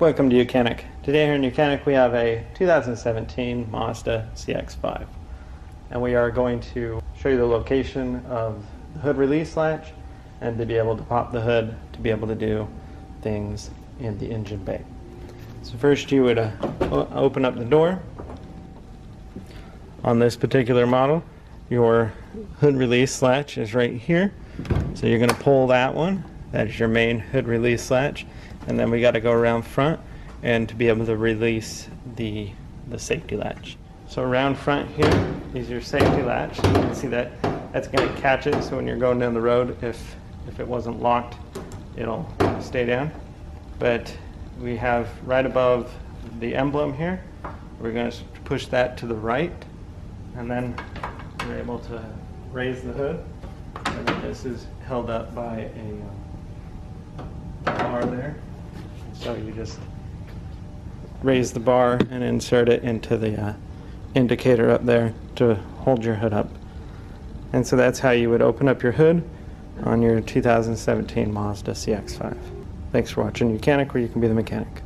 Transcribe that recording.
Welcome to YOUCANIC. Today here in YOUCANIC we have a 2017 Mazda CX-5, and we are going to show you the location of the hood release latch and to be able to pop the hood to be able to do things in the engine bay. So first you would open up the door. On this particular model, your hood release latch is right here, so you're going to pull that one. That is your main hood release latch, and then we got to go around front and to be able to release the safety latch. So around front here is your safety latch. You can see that that's going to catch it, so when you're going down the road, if it wasn't locked, it'll stay down. But we have right above the emblem here, we're going to push that to the right, and then we're able to raise the hood, and then this is held up by a bar there. So you just raise the bar and insert it into the indicator up there to hold your hood up. And so that's how you would open up your hood on your 2017 Mazda CX-5. Thanks for watching YOUCANIC, where you can be the mechanic.